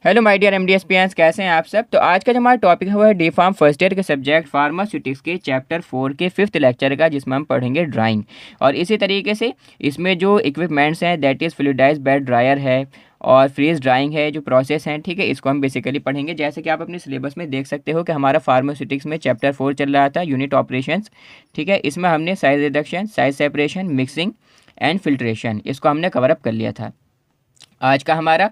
Hello my dear MD aspirants, कैसे हैं आप सब। तो आज का जो हमारा टॉपिक है वो है डी फार्म फर्स्ट ईयर के सब्जेक्ट फार्मास्यूटिक्स के चैप्टर 4 के 5th लेक्चर का, जिसमें हम पढ़ेंगे ड्राइंग। और इसी तरीके से इसमें जो इक्विपमेंट्स हैं that is fluidised bed dryer है और फ्रीज ड्राइंग है, जो प्रोसेस हैं, ठीक है, इसको हम बेसिकली पढ़ेंगे। जैसे कि आप अपने सिलेबस में देख सकते हो कि हमारा फार्मास्यूटिक्स में चैप्टर 4 चल रहा था, यूनिट ऑपरेशंस, ठीक है। इसमें हमने size reduction, size separation, mixing and filtration, इसको हमने कवर अप कर लिया था। आज का हमारा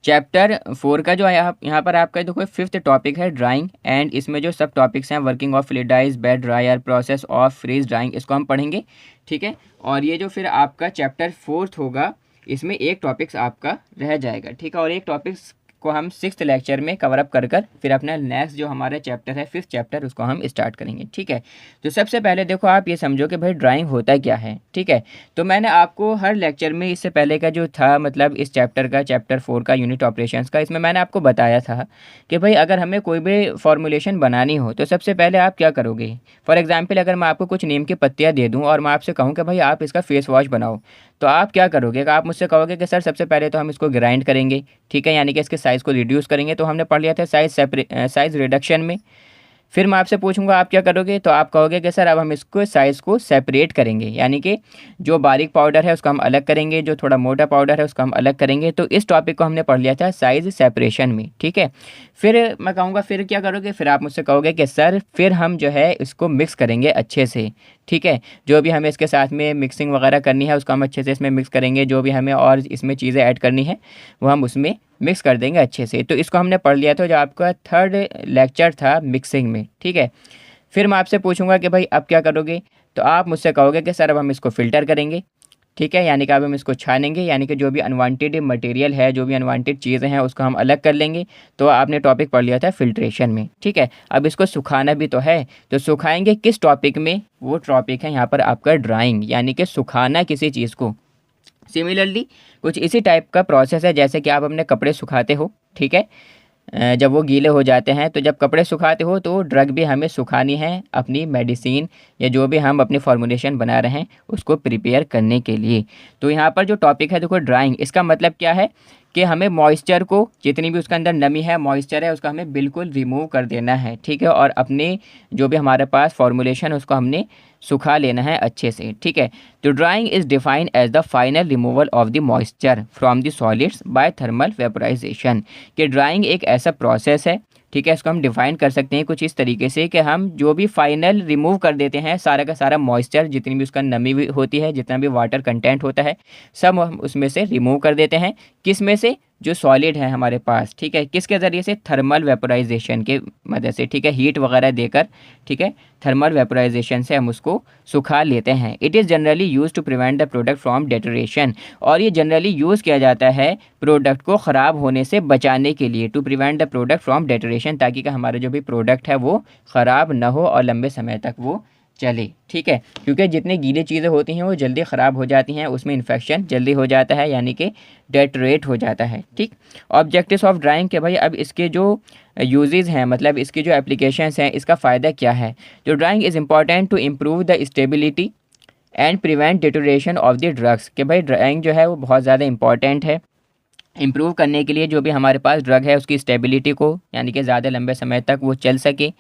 चैप्टर 4 का जो यहाँ पर आपका देखो 5th टॉपिक है ड्राइंग, एंड इसमें जो सब टॉपिक्स हैं working of fluidize bed dryer, process of freeze drying, इसको हम पढ़ेंगे, ठीक है। और ये जो फिर आपका चैप्टर 4 होगा, इसमें एक टॉपिक्स आपका रह जाएगा, ठीक है। और एक टॉपिक्स को हम 6th लेक्चर में कवर अप कर फिर अपना नेक्स्ट जो हमारा चैप्टर है 5th चैप्टर, उसको हम स्टार्ट करेंगे, ठीक है। तो सबसे पहले देखो आप ये समझो कि भाई ड्राइंग होता क्या है, ठीक है। तो मैंने आपको हर लेक्चर में इससे पहले का जो था, मतलब इस चैप्टर का, चैप्टर 4 का यूनिट ऑपरेशंस का, इसमें मैंने आपको बताया था कि भाई अगर हमें कोई भी फॉर्मुलेशन बनानी हो तो सबसे पहले आप क्या करोगे। फॉर एग्जाम्पल अगर मैं आपको कुछ नीम की पत्तियाँ दे दूँ और मैं आपसे कहूँ कि भाई आप इसका फेस वॉश बनाओ, तो आप क्या करोगे कि आप मुझसे कहोगे कि सर सबसे पहले तो हम इसको ग्राइंड करेंगे, ठीक है, यानी कि इसके साइज़ को रिड्यूस करेंगे। तो हमने पढ़ लिया था साइज़ रिडक्शन में। फिर मैं आपसे पूछूंगा आप क्या करोगे, तो आप कहोगे कि सर अब हम इसको साइज़ को सेपरेट करेंगे, यानी कि जो बारीक पाउडर है उसको हम अलग करेंगे, जो थोड़ा मोटा पाउडर है उसको हम अलग करेंगे। तो इस टॉपिक को हमने पढ़ लिया था साइज़ सेपरेशन में, ठीक है। फिर मैं कहूँगा फिर क्या करोगे, फिर आप मुझसे कहोगे कि सर फिर हम जो है इसको मिक्स करेंगे अच्छे से, ठीक है। जो भी हमें इसके साथ में मिक्सिंग वगैरह करनी है उसको हम अच्छे से इसमें मिक्स करेंगे, जो भी हमें और इसमें चीज़ें ऐड करनी है वो हम उसमें मिक्स कर देंगे अच्छे से। तो इसको हमने पढ़ लिया था, जो आपका 3rd लेक्चर था मिक्सिंग में, ठीक है। फिर मैं आपसे पूछूंगा कि भाई अब क्या करोगे, तो आप मुझसे कहोगे कि सर अब हम इसको फ़िल्टर करेंगे, ठीक है, यानी कि अब हम इसको छानेंगे, यानी कि जो भी अनवांटेड मटेरियल है, जो भी अनवांटेड चीज़ें हैं उसको हम अलग कर लेंगे। तो आपने टॉपिक पढ़ लिया था फिल्ट्रेशन में, ठीक है। अब इसको सुखाना भी तो है, तो सुखाएंगे किस टॉपिक में, वो टॉपिक है यहाँ पर आपका ड्राइंग, यानी कि सुखाना किसी चीज़ को। सिमिलरली कुछ इसी टाइप का प्रोसेस है जैसे कि आप अपने कपड़े सुखाते हो, ठीक है। जब वो गीले हो जाते हैं, तो जब कपड़े सुखाते हो तो ड्रग भी हमें सुखानी है अपनी मेडिसिन या जो भी हम अपनी फॉर्मुलेशन बना रहे हैं उसको प्रिपेयर करने के लिए। तो यहाँ पर जो टॉपिक है देखो ड्राइंग, इसका मतलब क्या है कि हमें मॉइस्चर को, जितनी भी उसके अंदर नमी है, मॉइस्चर है, उसका हमें बिल्कुल रिमूव कर देना है, ठीक है। और अपने जो भी हमारे पास फॉर्मुलेशन उसको हमने सुखा लेना है अच्छे से, ठीक है। तो drying is defined as the final removal of the moisture from the solids by thermal vaporisation. कि ड्राइंग एक ऐसा प्रोसेस है, ठीक है, इसको हम डिफाइन कर सकते हैं कुछ इस तरीके से कि हम जो भी फाइनल रिमूव कर देते हैं सारा का सारा मॉइस्चर, जितनी भी उसका नमी भी होती है, जितना भी वाटर कंटेंट होता है, सब हम उसमें से रिमूव कर देते हैं। किस में से, जो सॉलिड है हमारे पास, ठीक है, किसके ज़रिए से, थर्मल वेपोराइजेशन के मदद से, ठीक है, हीट वगैरह देकर, ठीक है, थर्मल वेपोराइजेशन से हम उसको सुखा लेते हैं। It is generally use to prevent the product from deterioration, और ये जनरली यूज़ किया जाता है प्रोडक्ट को ख़राब होने से बचाने के लिए, to prevent the product from deterioration, ताकि कि हमारा जो भी प्रोडक्ट है वो ख़राब ना हो और लंबे समय तक वो चले, ठीक है। क्योंकि जितनी गीली चीज़ें होती हैं वो जल्दी ख़राब हो जाती हैं, उसमें इन्फेक्शन जल्दी हो जाता है, यानी कि डेटरेट हो जाता है, ठीक। ऑब्जेक्टिव्स ऑफ ड्राइंग के भाई अब इसके जो यूजेस हैं, मतलब इसकी जो एप्लीकेशंस हैं, इसका फ़ायदा क्या है। जो drying is important to improve the stability and prevent deterioration of the drugs. कि भाई ड्राइंग जो है वो बहुत ज़्यादा इंपॉर्टेंट है इम्प्रूव करने के लिए, जो भी हमारे पास ड्रग है उसकी स्टेबिलिटी को, यानी कि ज़्यादा लंबे समय तक वो चल सके,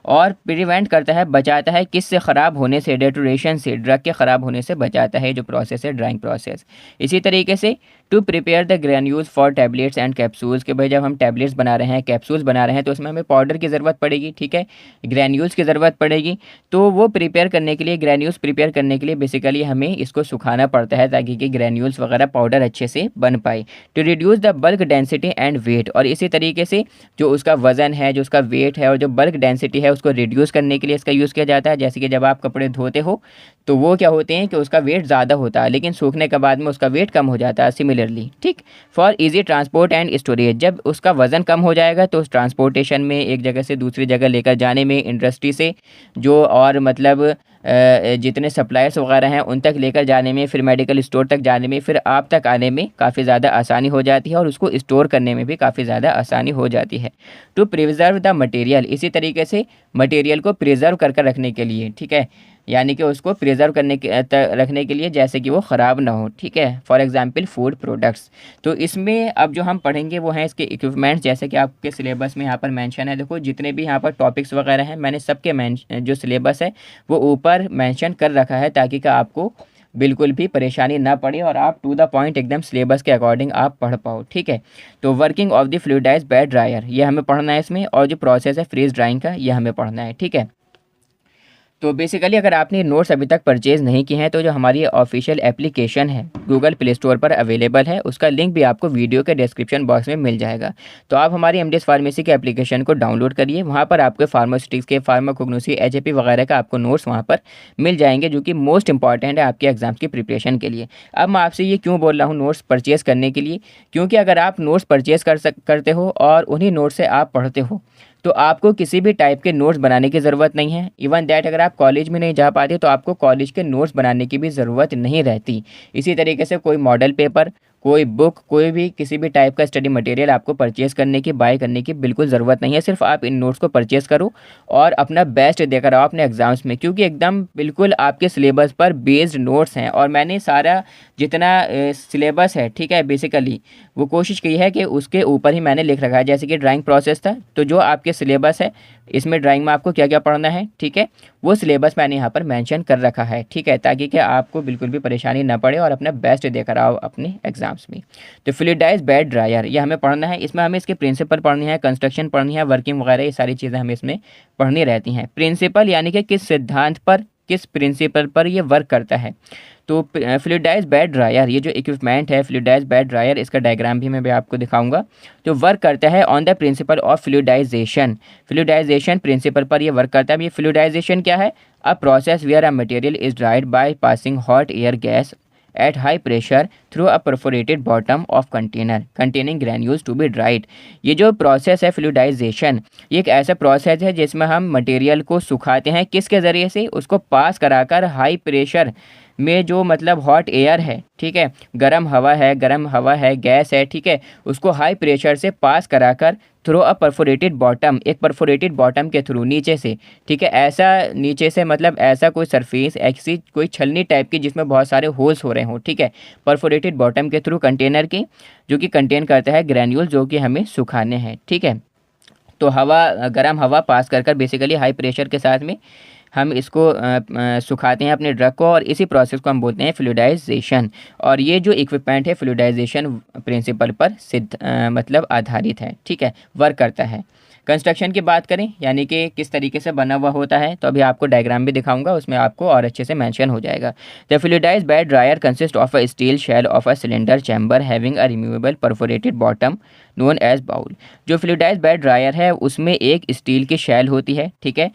और प्रिवेंट करता है, बचाता है, किस से, ख़राब होने से, डेटोरेशन से, ड्रग के ख़राब होने से बचाता है, जो प्रोसेस है ड्राइंग प्रोसेस। इसी तरीके से to prepare the granules for tablets and capsules, के भाई जब हम टैबलेट्स बना रहे हैं, कैप्सूल्स बना रहे हैं, तो उसमें हमें पाउडर की ज़रूरत पड़ेगी, ठीक है, ग्रैन्यूल्स की ज़रूरत पड़ेगी। तो वो प्रिपेयर करने के लिए, ग्रैन्यूल्स प्रिपेयर करने के लिए बेसिकली हमें इसको सुखाना पड़ता है ताकि कि ग्रैन्यूल्स वगैरह पाउडर अच्छे से बन पाए। To reduce the bulk density and weight, और इसी तरीके से जो उसका वज़न है, जो उसका वेट है और जो बल्क डेंसिटी है उसको रिड्यूस करने के लिए इसका यूज़ किया जाता है। जैसे कि जब आप कपड़े धोते हो तो वो क्या होते हैं कि उसका वेट ज़्यादा होता है, लेकिन सूखने के बाद में उसका वेट कम हो जाता है, सिमिलरली, ठीक। For easy transport and storage, जब उसका वज़न कम हो जाएगा तो उस ट्रांसपोर्टेशन में, एक जगह से दूसरी जगह लेकर जाने में, इंडस्ट्री से जो और मतलब जितने सप्लायर्स वगैरह हैं उन तक लेकर जाने में, फिर मेडिकल स्टोर तक जाने में, फिर आप तक आने में काफ़ी ज़्यादा आसानी हो जाती है, और उसको स्टोर करने में भी काफ़ी ज़्यादा आसानी हो जाती है। टू प्रिजर्व द मटेरियल, इसी तरीके से मटेरियल को प्रिजर्व कर रखने के लिए, ठीक है, यानी कि उसको प्रिजर्व करने के रखने के लिए, जैसे कि वो ख़राब ना हो, ठीक है। For example food products. तो इसमें अब जो हम पढ़ेंगे वो हैं इसके इक्विपमेंट्स, जैसे कि आपके सिलेबस में यहाँ पर मेंशन है। देखो जितने भी यहाँ पर टॉपिक्स वगैरह हैं मैंने सबके जो सिलेबस है वो ऊपर मेंशन कर रखा है, ताकि कि आपको बिल्कुल भी परेशानी ना पड़े और आप टू द पॉइंट एकदम सिलेबस के अकॉर्डिंग आप पढ़ पाओ, ठीक है। तो working of the fluidized bed dryer ये हमें पढ़ना है इसमें, और जो प्रोसेस है फ्रीज ड्राइंग का ये हमें पढ़ना है, ठीक है। तो बेसिकली अगर आपने नोट्स अभी तक परचेज़ नहीं किए हैं तो जो हमारी ऑफिशियल एप्लीकेशन है गूगल प्ले स्टोर पर अवेलेबल है, उसका लिंक भी आपको वीडियो के डिस्क्रिप्शन बॉक्स में मिल जाएगा। तो आप हमारी एमडीएस फार्मेसी के एप्लीकेशन को डाउनलोड करिए, वहाँ पर आपके फार्मास्यूटिक्स के, फार्माकोग्नोसी, एचएपी वगैरह का आपको नोट्स वहाँ पर मिल जाएंगे, जो कि मोस्ट इंपॉर्टेंट है आपके एग्जाम्स की प्रिपरेशन के लिए। अब मैं आपसे ये क्यों बोल रहा हूँ नोट्स परचेज़ करने के लिए, क्योंकि अगर आप नोट्स परचेज़ करते हो और उन्हीं नोट्स से आप पढ़ते हो तो आपको किसी भी टाइप के नोट्स बनाने की ज़रूरत नहीं है। इवन दैट अगर आप कॉलेज में नहीं जा पाते तो आपको कॉलेज के नोट्स बनाने की भी ज़रूरत नहीं रहती। इसी तरीके से कोई मॉडल पेपर, कोई बुक, कोई भी किसी भी टाइप का स्टडी मटेरियल आपको परचेज़ करने की, बाय करने की बिल्कुल ज़रूरत नहीं है। सिर्फ आप इन नोट्स को परचेज़ करो और अपना बेस्ट देकर आओ अपने एग्ज़ाम्स में, क्योंकि एकदम बिल्कुल आपके सिलेबस पर बेस्ड नोट्स हैं। और मैंने सारा जितना सिलेबस है, ठीक है, बेसिकली वो कोशिश की है कि उसके ऊपर ही मैंने लिख रखा है। जैसे कि ड्राइंग प्रोसेस था, तो जो आपके सिलेबस है इसमें ड्राइंग में आपको क्या क्या पढ़ना है, ठीक है, वो सिलेबस मैंने यहाँ पर मेंशन कर रखा है, ठीक है, ताकि कि आपको बिल्कुल भी परेशानी ना पड़े और अपना बेस्ट देकर आओ अपने एग्जाम्स में। तो फ्लूइडाइज्ड बेड ड्रायर ये हमें पढ़ना है, इसमें हमें इसके प्रिंसिपल पढ़नी है, कंस्ट्रक्शन पढ़नी है, वर्किंग वगैरह ये सारी चीज़ें हमें इसमें पढ़नी रहती हैं। प्रिंसिपल यानी कि किस सिद्धांत पर, किस प्रिंसिपल पर ये वर्क करता है। तो फ्लूइडाइज्ड बेड ड्रायर ये जो इक्विपमेंट है फ्लूइडाइज्ड बेड ड्रायर, इसका डायग्राम भी मैं भी आपको दिखाऊंगा। तो वर्क करता है on the principle of fluidization, fluidization principle पर ये वर्क करता है। ये फ्लूइडाइजेशन क्या है? A process where a material is dried by passing hot air gas at high pressure through a perforated bottom of container containing granules to be dried। ये जो process है फ्लूइडाइजेशन, ये एक ऐसा प्रोसेस है जिसमें हम मटेरियल को सुखाते हैं, किसके ज़रिए से? उसको पास कराकर हाई प्रेशर में, जो मतलब हॉट एयर है, ठीक है, गर्म हवा है, गैस है, ठीक है, उसको हाई प्रेशर से पास कराकर थ्रू अ परफोरेटेड बॉटम, एक परफोरेटेड बॉटम के थ्रू नीचे से, ठीक है, ऐसा नीचे से मतलब ऐसा कोई सरफेस, ऐसी कोई छलनी टाइप की जिसमें बहुत सारे होल्स हो रहे हों, ठीक है, परफोरेटेड बॉटम के थ्रू कंटेनर की, जो कि कंटेन करता है ग्रैन्यूल, जो कि हमें सुखाने हैं, ठीक है। तो हवा, गर्म हवा पास कर बेसिकली हाई प्रेशर के साथ में हम इसको सुखाते हैं अपने ड्रग को, और इसी प्रोसेस को हम बोलते हैं फ्लूइडाइजेशन। और ये जो इक्विपमेंट है फ्लूइडाइजेशन प्रिंसिपल पर मतलब आधारित है, ठीक है, वर्क करता है। कंस्ट्रक्शन की बात करें, यानी कि किस तरीके से बना हुआ होता है, तो अभी आपको डायग्राम भी दिखाऊंगा, उसमें आपको और अच्छे से मेंशन हो जाएगा। The fluidized bed dryer consist of a steel shell of a cylinder chamber having a removable perforated bottom known as bowl. जो फ्लूइडाइज्ड बेड ड्रायर है उसमें एक स्टील की शेल होती है, ठीक है,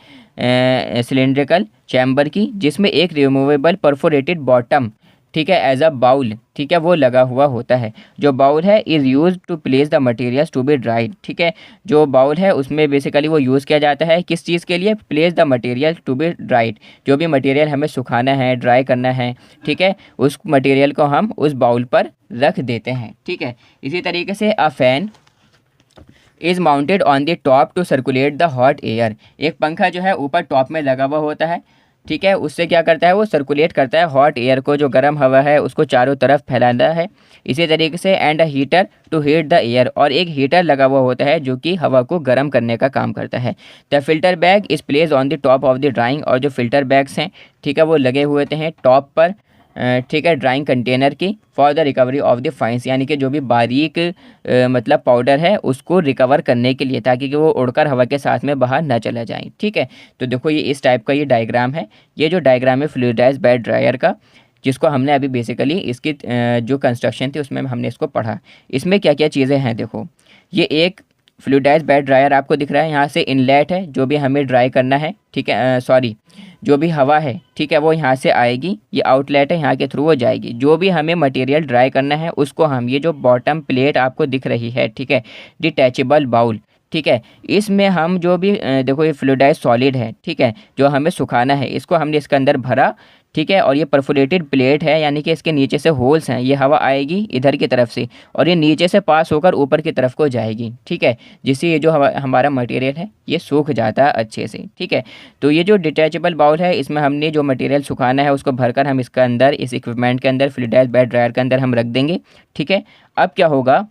सिलेंड्रिकल चैम्बर की, जिसमें एक रिमूवेबल परफोरेटेड बॉटम, ठीक है, एज अ बाउल, ठीक है, वो लगा हुआ होता है। जो बाउल है is use to place the materials to be dried, ठीक है, जो बाउल है उसमें बेसिकली वो यूज़ किया जाता है किस चीज़ के लिए? Place the material to be dried, जो भी मटेरियल हमें सुखाना है, ड्राई करना है, ठीक है, उस मटेरियल को हम उस बाउल पर रख देते हैं, ठीक है। इसी तरीके से a fan is mounted on the top to circulate the hot air. एक पंखा जो है ऊपर टॉप में लगा हुआ होता है, ठीक है, उससे क्या करता है? वो सर्कुलेट करता है हॉट एयर को, जो गर्म हवा है उसको चारों तरफ फैलाता है। इसी तरीके से and a heater to heat the air, और एक हीटर लगा हुआ होता है जो कि हवा को गर्म करने का काम करता है। The filter bag is place on the top of the drawing, और जो फिल्टर बैग्स हैं, ठीक है, वो लगे हुए हैं टॉप पर, ठीक है, ड्राइंग कंटेनर की, for the recovery of the फाइंस, यानी कि जो भी बारीक मतलब पाउडर है उसको रिकवर करने के लिए, ताकि कि वो उड़कर हवा के साथ में बाहर ना चला जाए, ठीक है। तो देखो ये इस टाइप का ये डायग्राम है, ये जो डायग्राम है फ्लूइडाइज्ड बेड ड्रायर का, जिसको हमने अभी बेसिकली इसकी जो कंस्ट्रक्शन थी उसमें हमने इसको पढ़ा। इसमें क्या क्या चीज़ें हैं देखो, ये एक फ्लूइडाइज्ड बेड ड्रायर आपको दिख रहा है, यहाँ से इनलेट है जो भी हमें ड्राई करना है, ठीक है, सॉरी, जो भी हवा है, ठीक है, वो यहाँ से आएगी, ये आउटलेट है, यहाँ के थ्रू वो जाएगी। जो भी हमें मटेरियल ड्राई करना है उसको हम, ये जो बॉटम प्लेट आपको दिख रही है, ठीक है, डिटैचेबल बाउल, ठीक है। इसमें हम जो भी देखो ये फ्लूइडाइज सॉलिड है, ठीक है, जो हमें सुखाना है, इसको हमने इसके अंदर भरा, ठीक है, और ये परफोरेटेड प्लेट है, यानी कि इसके नीचे से होल्स हैं, ये हवा आएगी इधर की तरफ से और ये नीचे से पास होकर ऊपर की तरफ को जाएगी, ठीक है, जिससे ये जो हमारा मटेरियल है ये सूख जाता है अच्छे से, ठीक है। तो ये जो डिटैचेबल बाउल है, इसमें हमने जो मटेरियल सुखाना है उसको भरकर हम इसके अंदर, इस इक्विपमेंट के अंदर, फ्लूइडाइज्ड बेड ड्रायर के अंदर हम रख देंगे, ठीक है। अब क्या होगा,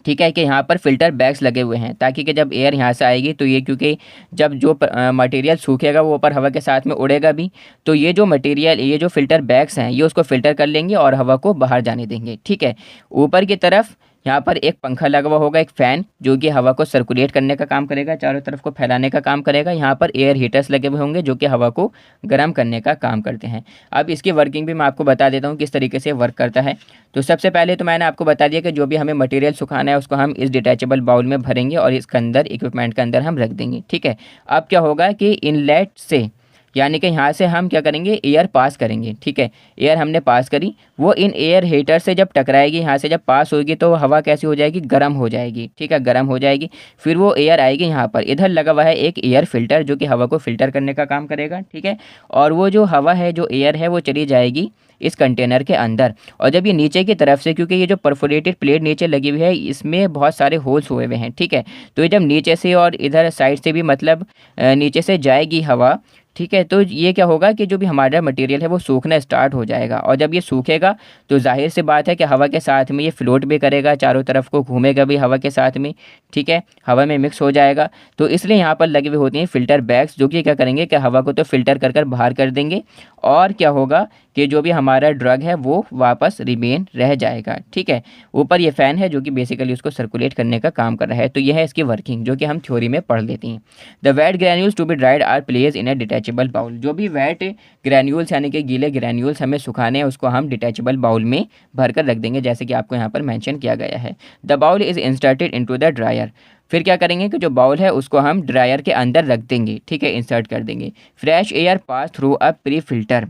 ठीक है, कि यहाँ पर फ़िल्टर बैग्स लगे हुए हैं ताकि कि जब एयर यहाँ से आएगी तो ये, क्योंकि जब जो मटेरियल सूखेगा वो ऊपर हवा के साथ में उड़ेगा भी, तो ये जो मटेरियल, ये जो फ़िल्टर बैग्स हैं ये उसको फ़िल्टर कर लेंगे और हवा को बाहर जाने देंगे, ठीक है। ऊपर की तरफ यहाँ पर एक पंखा लगा हुआ होगा, एक फ़ैन, जो कि हवा को सर्कुलेट करने का काम करेगा, चारों तरफ को फैलाने का काम करेगा। यहाँ पर एयर हीटर्स लगे हुए होंगे जो कि हवा को गर्म करने का काम करते हैं। अब इसकी वर्किंग भी मैं आपको बता देता हूँ किस तरीके से वर्क करता है। तो सबसे पहले तो मैंने आपको बता दिया कि जो भी हमें मटेरियल सुखाना है उसको हम इस डिटैचेबल बाउल में भरेंगे और इसके अंदर, इक्विपमेंट के अंदर हम रख देंगे, ठीक है। अब क्या होगा कि इनलेट से, यानी कि यहाँ से हम क्या करेंगे, एयर पास करेंगे, ठीक है। एयर हमने पास करी, वो इन एयर हीटर से जब टकराएगी, यहाँ से जब पास होगी तो हवा कैसी हो जाएगी, गर्म हो जाएगी, ठीक है, गर्म हो जाएगी। फिर वो एयर आएगी यहाँ पर, इधर लगा हुआ है एक एयर फिल्टर जो कि हवा को फिल्टर करने का काम करेगा, ठीक है। और वो जो हवा है, जो एयर है, वो चली जाएगी इस कंटेनर के अंदर। और जब ये नीचे की तरफ से, क्योंकि ये जो परफोरेटेड प्लेट नीचे लगी हुई है इसमें बहुत सारे होल्स हुए हुए हैं, ठीक है, तो ये जब नीचे से और इधर साइड से भी, मतलब नीचे से जाएगी हवा, ठीक है, तो ये क्या होगा कि जो भी हमारा मटेरियल है वो सूखना स्टार्ट हो जाएगा। और जब ये सूखेगा तो जाहिर सी बात है कि हवा के साथ में ये फ्लोट भी करेगा, चारों तरफ को घूमेगा भी हवा के साथ में, ठीक है, हवा में मिक्स हो जाएगा। तो इसलिए यहाँ पर लगे हुए होते हैं फ़िल्टर बैग्स, जो कि क्या करेंगे कि हवा को तो फ़िल्टर कर बाहर कर देंगे, और क्या होगा कि जो भी हमारा ड्रग है वो वापस रिमेन रह जाएगा, ठीक है। ऊपर ये फ़ैन है जो कि बेसिकली उसको सर्कुलेट करने का काम कर रहा है। तो यह है इसकी वर्किंग, जो कि हम थ्योरी में पढ़ लेते हैं। The wet granules to be dried are place in a detachable bowl. जो भी वेट ग्रैन्यूल्स यानी कि गीले ग्रैन्यूल्स हमें सुखाने हैं उसको हम डिटैचेबल बाउल में भर कर रख देंगे, जैसे कि आपको यहाँ पर मेंशन किया गया है। The bowl is inserted into the dryer. फिर क्या करेंगे कि जो बाउल है उसको हम ड्रायर के अंदर रख देंगे, ठीक है, इंसर्ट कर देंगे। Fresh air pass through a pre filter,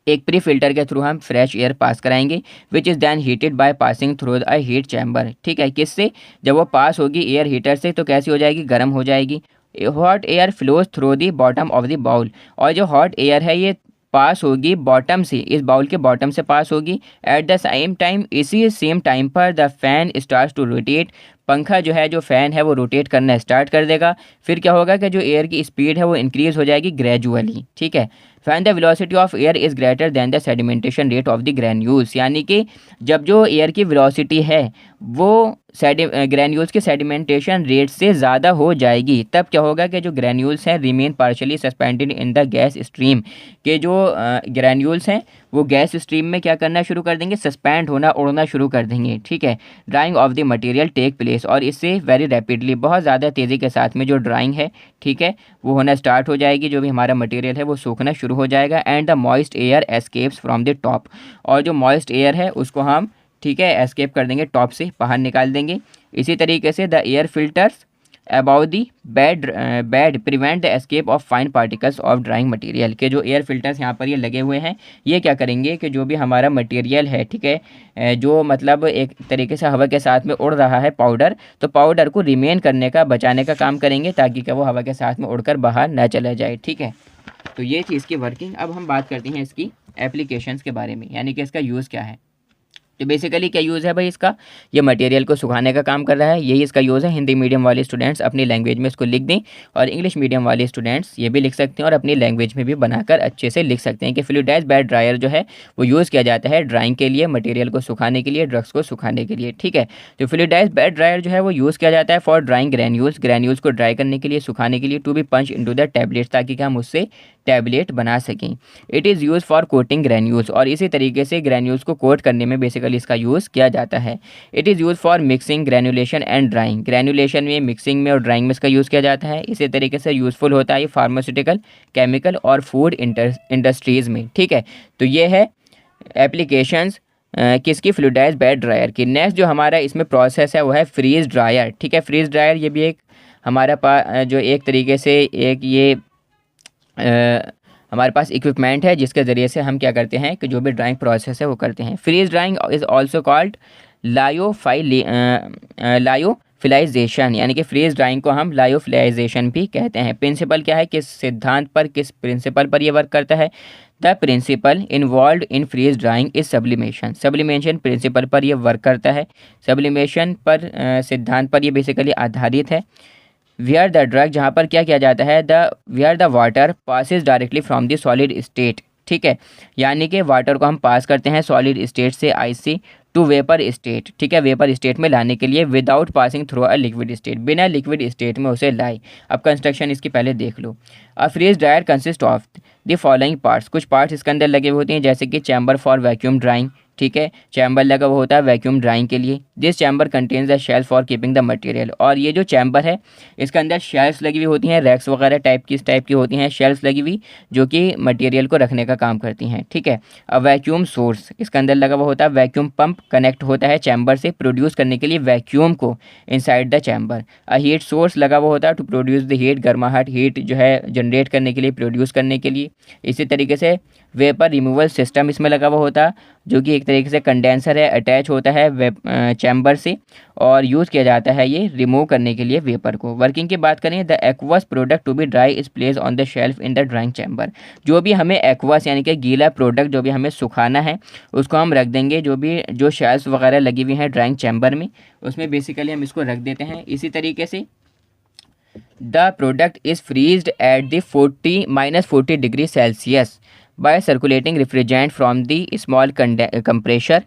एक प्री फिल्टर के थ्रू हम फ्रेश एयर पास कराएंगे, which is then heated by passing through a heat chamber, ठीक है। किससे, जब वो पास होगी एयर हीटर से तो कैसी हो जाएगी, गर्म हो जाएगी। Hot air flows through the bottom of the bowl, और जो हॉट एयर है ये पास होगी बॉटम से, इस बाउल के बॉटम से पास होगी। एट द सेम टाइम, इसी सेम टाइम पर the fan start to rotate, पंखा जो है, जो फ़ैन है वो रोटेट करना स्टार्ट कर देगा। फिर क्या होगा कि जो एयर की स्पीड है वो इंक्रीज़ हो जाएगी ग्रेजुअली, ठीक है। Fan the velocity of air is greater than the sedimentation rate of the granules, यानी कि जब जो एयर की वेलोसिटी है वो ग्रैन्यूल्स के सेडिमेंटेशन रेट से ज़्यादा हो जाएगी, तब क्या होगा कि जो ग्रैन्यूल्स हैं remain partially suspended in the gas stream, के जो ग्रैन्यूल्स हैं वो गैस स्ट्रीम में क्या करना शुरू कर देंगे, सस्पेंड होना, उड़ना शुरू कर देंगे, ठीक है। Drying of the material take place, और इससे वेरी रैपिडली, बहुत ज़्यादा तेज़ी के साथ में जो ड्राइंग है, ठीक है, वो होना स्टार्ट हो जाएगी। जो भी हमारा मटेरियल है वो सूखना शुरू हो जाएगा। And the moist air escapes from the top, और जो मॉइस्ट एयर है उसको हम, ठीक है, एस्केप कर देंगे, टॉप से बाहर निकाल देंगे। इसी तरीके से the air filters about the bed prevent the escape of fine particles of drawing material, के जो एयर फिल्टर्स यहाँ पर ये लगे हुए हैं ये क्या करेंगे कि जो भी हमारा मटेरियल है, ठीक है, जो मतलब एक तरीके से हवा के साथ में उड़ रहा है पाउडर, तो पाउडर को रिमेन करने का, बचाने का काम करेंगे ताकि क्या वो हवा के साथ में उड़कर बाहर ना चला जाए, ठीक है। तो ये थी इसकी वर्किंग। अब हम बात करते हैं इसकी एप्लीकेशंस के बारे में, यानी कि इसका यूज़ क्या है। तो बेसिकली क्या यूज़ है भाई इसका, ये मटेरियल को सुखाने का काम कर रहा है, यही इसका यूज़ है। हिंदी मीडियम वाले स्टूडेंट्स अपनी लैंग्वेज में इसको लिख दें, और इंग्लिश मीडियम वाले स्टूडेंट्स ये भी लिख सकते हैं और अपनी लैंग्वेज में भी बनाकर अच्छे से लिख सकते हैं कि फ्लूइडाइज्ड बेड ड्रायर जो है वो यूज़ किया जाता है ड्राइंग के लिए, मटेरियल को सुखाने के लिए, ड्रग्स को सुखाने के लिए, ठीक है। तो फ्लूइडाइज्ड बेड ड्रायर जो है वो यूज़ किया जाता है फॉर ड्राइंग ग्रैन्यूल्स, ग्रैन्यूल्स को ड्राई करने के लिए, सुखाने के लिए, to be punch into the tablets, ताकि हम उससे टैबलेट बना सकें। It is use for coating granules, और इसी तरीके से ग्रैन्यूल्स को कोट करने में बेसिकली इसका यूज़ किया जाता है। It is use for mixing, granulation and drying, granulation में, मिक्सिंग में और ड्राइंग में इसका यूज़ किया जाता है। इसी तरीके से यूज़फुल होता है ये फार्मास्यूटिकल, केमिकल और फूड इंडस्ट्रीज़ में, ठीक है। तो ये है एप्लीकेशंस किसकी, फ्लूइडाइज्ड बेड ड्रायर की। नेक्स्ट जो हमारा इसमें प्रोसेस है वो है फ्रीज ड्रायर, ठीक है। फ्रीज ड्रायर ये भी एक हमारा पास जो एक तरीके से एक ये हमारे पास इक्विपमेंट है जिसके ज़रिए से हम क्या करते हैं कि जो भी ड्राइंग प्रोसेस है वो करते हैं। Freeze drying is also called lyophilization, यानी कि फ्रीज ड्राइंग को हम लायोफिलाइजेशन भी कहते हैं। प्रिंसिपल क्या है, किस सिद्धांत पर, किस प्रिंसिपल पर ये वर्क करता है? The principle involve in freeze drying is sublimation. Sublimation principle पर ये वर्क करता है। सब्लिमेशन पर सिद्धांत पर ये बेसिकली आधारित है। वेयर द ड्रग, जहाँ पर क्या किया जाता है, where the water passes directly from the solid state, ठीक है, यानी कि वाटर को हम पास करते हैं सॉलिड स्टेट से आईसी टू वेपर स्टेट, ठीक है, वेपर स्टेट में लाने के लिए without passing through a liquid state, बिना लिक्विड स्टेट में उसे लाए। अब कंस्ट्रक्शन इसकी पहले देख लो। A freeze dryer consist of the following parts, कुछ पार्ट्स इसके अंदर लगे हुए होते हैं, जैसे कि चैम्बर फॉर वैक्यूम ड्राइंग, ठीक है, चैम्बर लगा हुआ होता है वैक्यूम ड्राइंग के लिए। This chamber contains the shelf for keeping the material, और ये जो चैम्बर है इसके अंदर शेल्फ्स लगी हुई होती हैं, रैक्स वगैरह टाइप की होती हैं, शेल्फ्स लगी हुई जो कि मटेरियल को रखने का काम करती हैं, ठीक है। अब वैक्यूम सोर्स इसके अंदर लगा हुआ होता है, वैक्यूम पंप कनेक्ट होता है चैम्बर से प्रोड्यूस करने के लिए वैक्यूम को inside the chamber. A heat source लगा हुआ होता है टू प्रोड्यूस द हीट, गर्माहट हीट जो है जनरेट करने के लिए, प्रोड्यूस करने के लिए। इसी तरीके से वेपर रिमूवल सिस्टम इसमें लगा हुआ होता है, जो कि एक तरीके से कंडेंसर है, अटैच होता है चैम्बर से और यूज़ किया जाता है ये रिमूव करने के लिए वेपर को। वर्किंग की बात करें, the aqueous product to be dry is place on the shelf in the drying chamber. जो भी हमें एक्वस यानी कि गीला प्रोडक्ट जो भी हमें सुखाना है उसको हम रख देंगे, जो शेल्फ वगैरह लगी हुई हैं ड्राइंग चैम्बर में उसमें बेसिकली हम इसको रख देते हैं। इसी तरीके से the product is freezed at the -40 degree Celsius by circulating refrigerant from the small compressor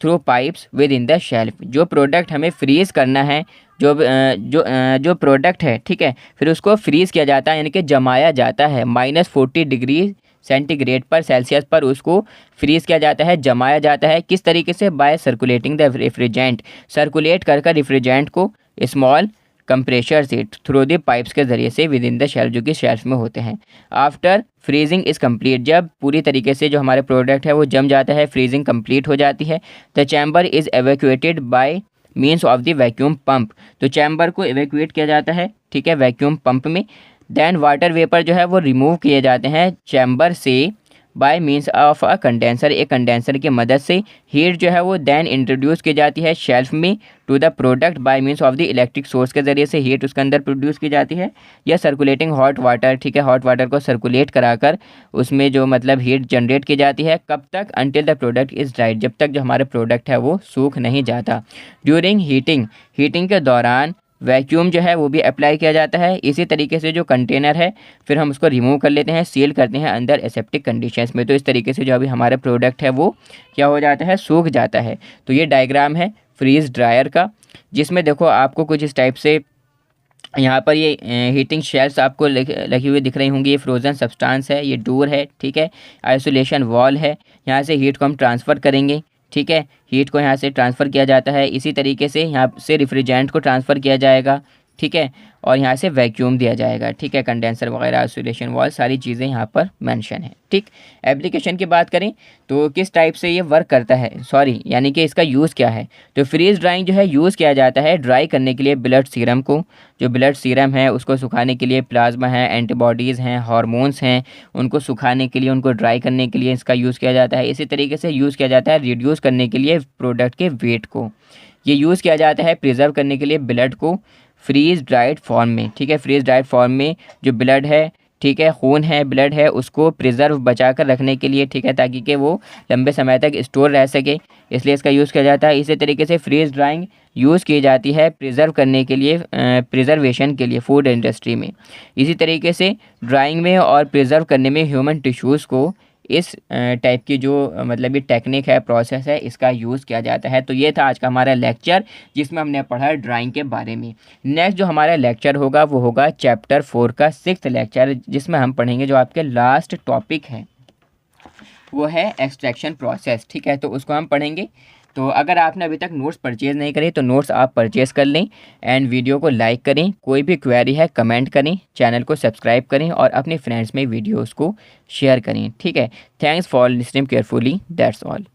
through pipes with in the shelf. जो प्रोडक्ट हमें फ्रीज़ करना है, जो प्रोडक्ट है, ठीक है, फिर उसको फ्रीज़ किया जाता है यानी कि जमाया जाता है -40 डिग्री सेंटीग्रेड पर, सेल्सियस पर उसको फ्रीज़ किया जाता है, जमाया जाता है। किस तरीके से? By circulating the refrigerant, circulate कर रेफ्रिजरेंट को स्मॉल कंप्रेशर से थ्रू द पाइप्स के ज़रिए से विद इन द शेल्फ, जो कि शेल्फ में होते हैं। आफ्टर फ्रीजिंग इज़ कम्प्लीट, जब पूरी तरीके से जो हमारे प्रोडक्ट है वो जम जाता है, फ्रीजिंग कंप्लीट हो जाती है। The chamber is evacuated by means of the vacuum pump, तो चैम्बर को एवैक्यूएट किया जाता है, ठीक है, वैक्यूम पंप में। देन वाटर वेपर जो है वो रिमूव किए जाते हैं चैम्बर से by means of a condenser, एक कंडेंसर की मदद से। हीट जो है वो देन इंट्रोड्यूस की जाती है शेल्फ में to the product by means of the electric source के ज़रिए से हीट उसके अंदर प्रोड्यूस की जाती है, या सर्कुलेटिंग हॉट वाटर, ठीक है, हॉट वाटर को सर्कुलेट कराकर उसमें जो मतलब हीट जनरेट की जाती है। कब तक? Until the product is dried, जब तक जो हमारे प्रोडक्ट है वो सूख नहीं जाता। ड्यूरिंग हीटिंग के दौरान वैक्यूम जो है वो भी अप्लाई किया जाता है। इसी तरीके से जो कंटेनर है फिर हम उसको रिमूव कर लेते हैं, सील करते हैं अंदर एसेप्टिक कंडीशंस में। तो इस तरीके से जो अभी हमारा प्रोडक्ट है वो क्या हो जाता है? सूख जाता है। तो ये डायग्राम है फ्रीज ड्रायर का, जिसमें देखो आपको कुछ इस टाइप से यहाँ पर ये हीटिंग शेल्स आपको लगी हुई दिख रही होंगी। ये फ्रोज़न सब्सटेंस है, ये डोर है, ठीक है, आइसोलेशन वॉल है, यहाँ से हीट को हम ट्रांसफ़र करेंगे, ठीक है, हीट को यहाँ से ट्रांसफ़र किया जाता है। इसी तरीके से यहाँ से रेफ्रिजरेंट को ट्रांसफ़र किया जाएगा, ठीक है, और यहाँ से वैक्यूम दिया जाएगा, ठीक है, कंडेंसर वगैरह, आइसोलेशन वॉल, सारी चीज़ें यहाँ पर मेंशन है, ठीक। एप्लीकेशन की बात करें तो किस टाइप से ये वर्क करता है, यानी कि इसका यूज़ क्या है। तो फ्रीज ड्राइंग जो है यूज़ किया जाता है ड्राई करने के लिए ब्लड सीरम को, जो ब्लड सीरम है उसको सुखाने के लिए, प्लाज्मा है, एंटीबॉडीज़ हैं, हार्मोन्स हैं, उनको सुखाने के लिए, उनको ड्राई करने के लिए इसका यूज़ किया जाता है। इसी तरीके से यूज़ किया जाता है रिड्यूस करने के लिए प्रोडक्ट के वेट को। ये यूज़ किया जाता है प्रिजर्व करने के लिए ब्लड को फ्रीज ड्राइड फॉर्म में, ठीक है, फ्रीज ड्राइड फॉर्म में जो ब्लड है, ठीक है, खून है, ब्लड है, उसको प्रिजर्व बचा कर रखने के लिए, ठीक है, ताकि कि वो लंबे समय तक स्टोर रह सके, इसलिए इसका यूज़ किया जाता है। इसी तरीके से फ्रीज ड्राइंग यूज़ की जाती है प्रिजर्व करने के लिए, प्रिजर्वेशन के लिए फूड इंडस्ट्री में। इसी तरीके से ड्राइंग में और प्रिजर्व करने में ह्यूमन टिश्यूज़ को इस टाइप की जो मतलब ये टेक्निक है, प्रोसेस है, इसका यूज़ किया जाता है। तो ये था आज का हमारा लेक्चर जिसमें हमने पढ़ा ड्राइंग के बारे में। नेक्स्ट जो हमारा लेक्चर होगा वो होगा चैप्टर 4 का 6th लेक्चर, जिसमें हम पढ़ेंगे जो आपके लास्ट टॉपिक है वो है एक्सट्रैक्शन प्रोसेस, ठीक है, तो उसको हम पढ़ेंगे। तो अगर आपने अभी तक नोट्स परचेज़ नहीं करे तो नोट्स आप परचेज़ कर लें एंड वीडियो को लाइक करें। कोई भी क्वेरी है कमेंट करें, चैनल को सब्सक्राइब करें और अपने फ्रेंड्स में वीडियोस को शेयर करें, ठीक है। Thanks for listening carefully, that's all.